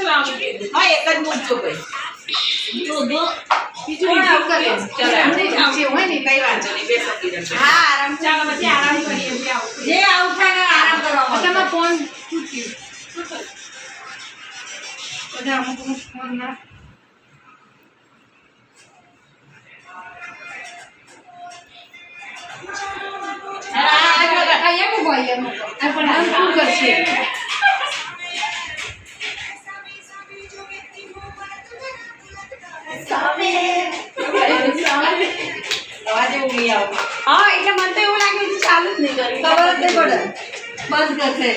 હા એક જ મૂકજો ભાઈ જો દો બીજું આવ કરે ચલો જે હોય ને કઈ વાંધો નહીં બે સકી રહેશે હા આરામ ચાલો પછી આરામ કરીએ જે આવ જે આવઠાને આરામ કરવા તમે ફોન તૂટ્યું બધા અમુક ફોન ના આયા કો ભાઈ આ પણ આમ શું કરશે સામે અવાજ ઉડી આવ હા એટલે મને તો એવું લાગ્યું કે ચાલુ જ નહીં કરી ખબર જ નહીં પડે બંધ કરશે